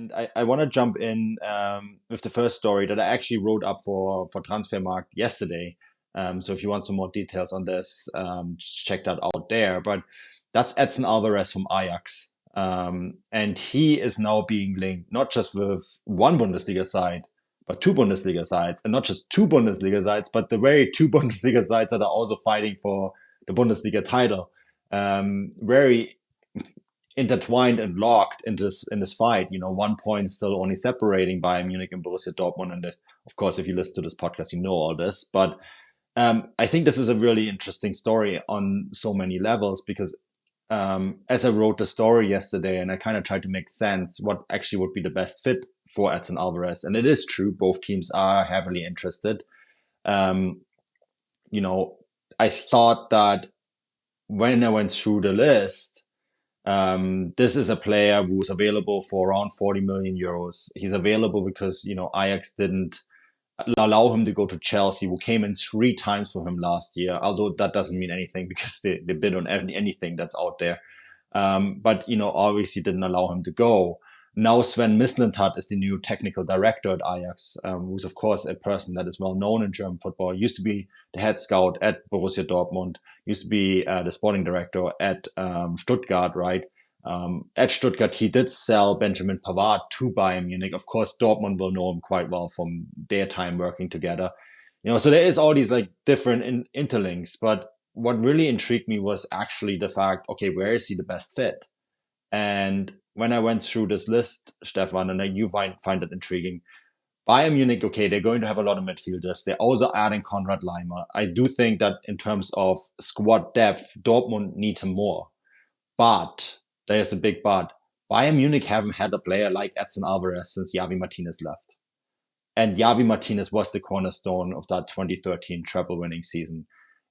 And I want to jump in with the first story that I actually wrote up for Transfermarkt yesterday. So if you want some more details on this, just check that out there. But that's Edson Alvarez from Ajax. And he is now being linked not just with one Bundesliga side, but two Bundesliga sides. And not just two Bundesliga sides, but the very two Bundesliga sides that are also fighting for the Bundesliga title. Very intertwined and locked in this fight. 1 point still only separating Bayern Munich and Borussia Dortmund. And of course, if you listen to this podcast, you know all this. But I think this is a really interesting story on so many levels because as I wrote the story yesterday and I kind of tried to make sense what actually would be the best fit for Edson Alvarez. And it is true, both teams are heavily interested. I thought that when I went through the list, this is a player who's available for around 40 million euros. He's available because, Ajax didn't allow him to go to Chelsea, who came in 3 times for him last year, although that doesn't mean anything because they bid on anything that's out there. But, obviously didn't allow him to go. Now Sven Mislintat is the new technical director at Ajax, who's of course a person that is well known in German football. Used to be the head scout at Borussia Dortmund, used to be the sporting director at Stuttgart, right? At Stuttgart, he did sell Benjamin Pavard to Bayern Munich. Of course, Dortmund will know him quite well from their time working together. So there is all these like different interlinks. But what really intrigued me was actually the fact, okay, where is he the best fit? And when I went through this list, Stefan, and you find it intriguing, Bayern Munich, okay, they're going to have a lot of midfielders. They're also adding Konrad Leimer. I do think that in terms of squad depth, Dortmund need him more. But there's a big but. Bayern Munich haven't had a player like Edson Alvarez since Javi Martinez left. And Javi Martinez was the cornerstone of that 2013 treble-winning season.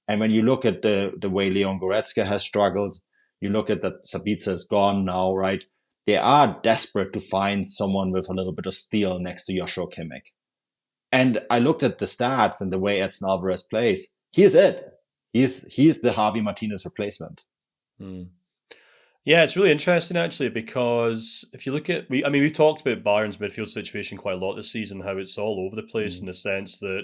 And when you look at the way Leon Goretzka has struggled, you look at that Sabitzer is gone now, right? They are desperate to find someone with a little bit of steel next to Joshua Kimmich. And I looked at the stats and the way Edson Alvarez plays. He is it. He's the Javi Martinez replacement. Yeah, it's really interesting actually because if you look at, we've talked about Bayern's midfield situation quite a lot this season, how it's all over the place in the sense that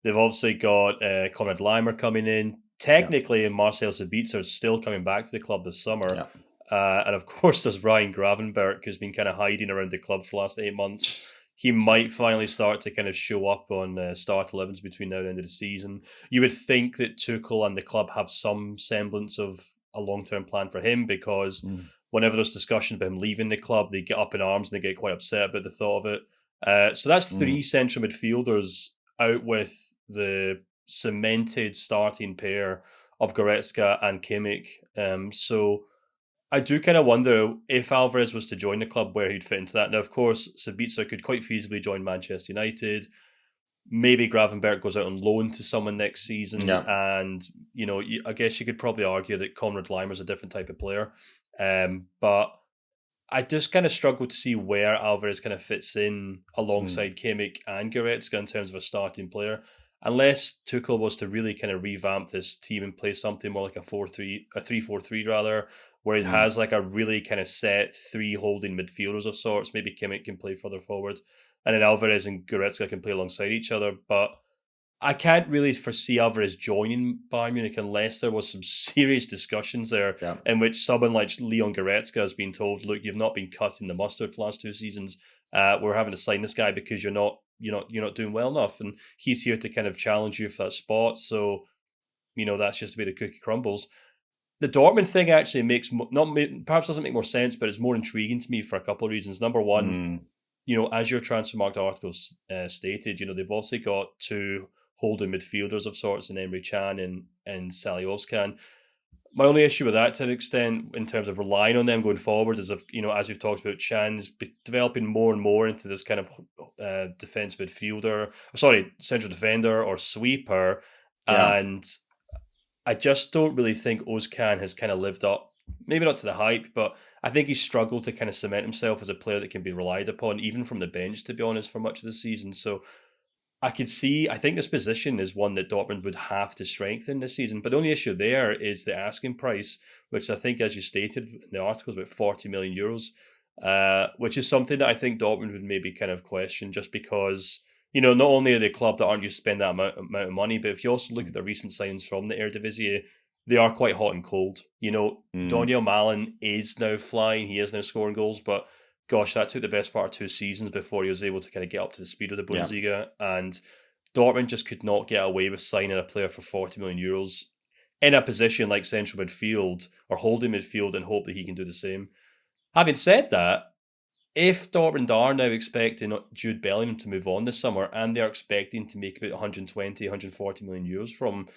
they've obviously got Konrad Leimer coming in. Technically, and Marcel Sabitzer is still coming back to the club this summer. Yeah. And of course, there's Ryan Gravenberch, who's been kind of hiding around the club for the last 8 months. He might finally start to kind of show up on start 11s between now and the end of the season. You would think that Tuchel and the club have some semblance of a long-term plan for him because whenever there's discussion about him leaving the club, they get up in arms and they get quite upset about the thought of it. So that's 3 central midfielders out with the cemented starting pair of Goretzka and Kimmich. So I do kind of wonder if Alvarez was to join the club where he'd fit into that. Now, of course, Sabitzer could quite feasibly join Manchester United. Maybe Gravenberch goes out on loan to someone next season. Yeah. And, I guess you could probably argue that Konrad Leimer is a different type of player. But I just kind of struggle to see where Alvarez kind of fits in alongside Kimmich and Goretzka in terms of a starting player. Unless Tuchel was to really kind of revamp this team and play something more like a 3-4-3 rather, where it has like a really kind of set 3 holding midfielders of sorts. Maybe Kimmich can play further forward, and then Alvarez and Goretzka can play alongside each other. But I can't really foresee Alvarez joining Bayern Munich unless there was some serious discussions there in which someone like Leon Goretzka has been told, look, you've not been cutting the mustard for the last 2 seasons. We're having to sign this guy because you're not doing well enough. And he's here to kind of challenge you for that spot. So, that's just the way the cookie crumbles. The Dortmund thing actually perhaps doesn't make more sense, but it's more intriguing to me for a couple of reasons. Number one, as your Transfermarkt articles stated, they've also got 2 holding midfielders of sorts in Emre Can and Sally Özcan. My only issue with that to an extent in terms of relying on them going forward is, as we've talked about, Chan's developing more and more into this kind of central defender or sweeper. Yeah. And I just don't really think Özcan has kind of lived up, maybe not to the hype, but I think he's struggled to kind of cement himself as a player that can be relied upon, even from the bench, to be honest, for much of the season. So I think this position is one that Dortmund would have to strengthen this season. But the only issue there is the asking price, which I think, as you stated in the article, is about 40 million euros. which is something that I think Dortmund would maybe kind of question, just because, not only are they a club that aren't used to spend that amount of money, but if you also look at the recent signings from the Eredivisie, they are quite hot and cold. Daniel Malen is now flying, he is now scoring goals, but gosh, that took the best part of 2 seasons before he was able to kind of get up to the speed of the Bundesliga, and Dortmund just could not get away with signing a player for 40 million euros in a position like central midfield or holding midfield and hope that he can do the same. Having said that, if Dortmund are now expecting Jude Bellingham to move on this summer and they're expecting to make about 120, 140 million euros from,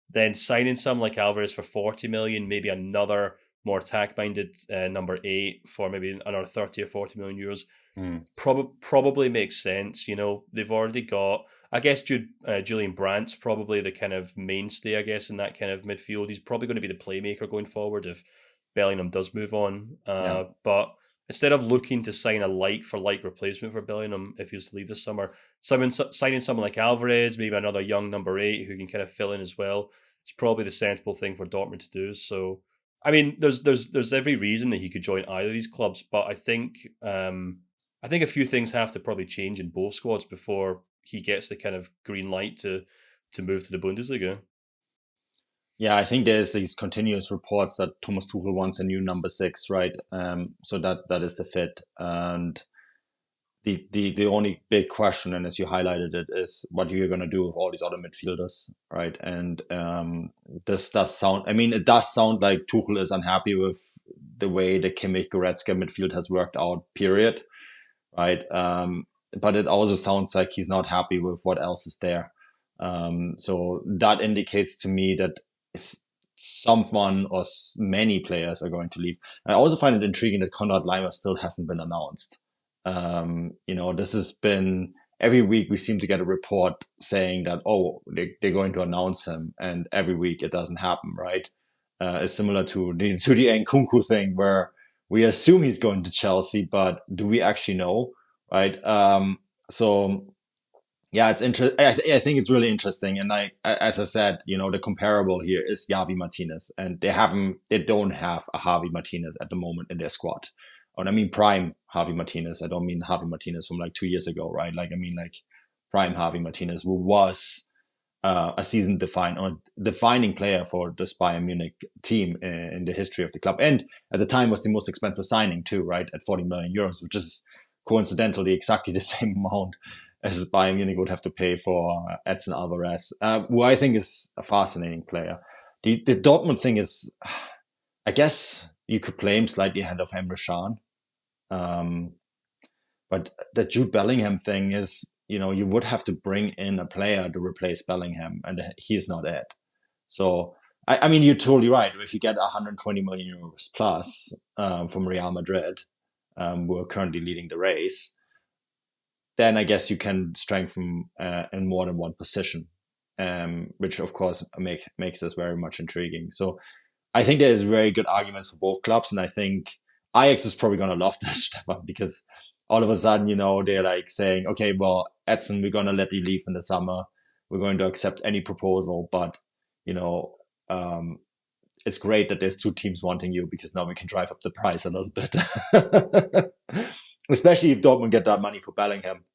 then signing someone like Alvarez for 40 million, maybe another more attack-minded number 8 for maybe another 30 or 40 million euros, probably makes sense. They've already got, I guess, Julian Brandt's probably the kind of mainstay, I guess, in that kind of midfield. He's probably going to be the playmaker going forward if Bellingham does move on. But instead of looking to sign a like-for-like replacement for Bellingham if he was to leave this summer, signing someone like Alvarez, maybe another young number 8 who can kind of fill in as well, it's probably the sensible thing for Dortmund to do. So, I mean, there's every reason that he could join either of these clubs, but I think a few things have to probably change in both squads before he gets the kind of green light to move to the Bundesliga. Yeah, I think there's these continuous reports that Thomas Tuchel wants a new number 6, right? So that is the fit. And the only big question, and as you highlighted it, is what you're going to do with all these other midfielders, right? And this does sound, it does sound like Tuchel is unhappy with the way the Kimmich-Goretzka midfield has worked out, period, right? But it also sounds like he's not happy with what else is there. So that indicates to me that someone or many players are going to leave. I also find it intriguing that Konrad Laimer still hasn't been announced. This has been, every week we seem to get a report saying that, they're going to announce him, and every week it doesn't happen, right? It's similar to the Nkunku thing, where we assume he's going to Chelsea, but do we actually know, right? So yeah, it's interesting. I think it's really interesting. And as I said, the comparable here is Javi Martinez, and they don't have a Javi Martinez at the moment in their squad. And I mean prime Javi Martinez. I don't mean Javi Martinez from like 2 years ago, right? Like, I mean like prime Javi Martinez, who was a season defining player for this Bayern Munich team in the history of the club, and at the time was the most expensive signing too, right? At 40 million euros, which is coincidentally exactly the same amount as Bayern Munich would have to pay for Edson Alvarez, who I think is a fascinating player. The Dortmund thing is, I guess you could claim slightly ahead of Emre Can. But the Jude Bellingham thing is, you would have to bring in a player to replace Bellingham, and he is not it. So, I mean, you're totally right. If you get 120 million euros plus from Real Madrid, who are currently leading the race, then I guess you can strengthen in more than one position, which of course makes this very much intriguing. So I think there's very good arguments for both clubs, and I think Ajax is probably going to love this, Stefan, because all of a sudden, they're like saying, okay, well, Edson, we're going to let you leave in the summer. We're going to accept any proposal, but it's great that there's 2 teams wanting you, because now we can drive up the price a little bit. Especially if Dortmund get that money for Bellingham.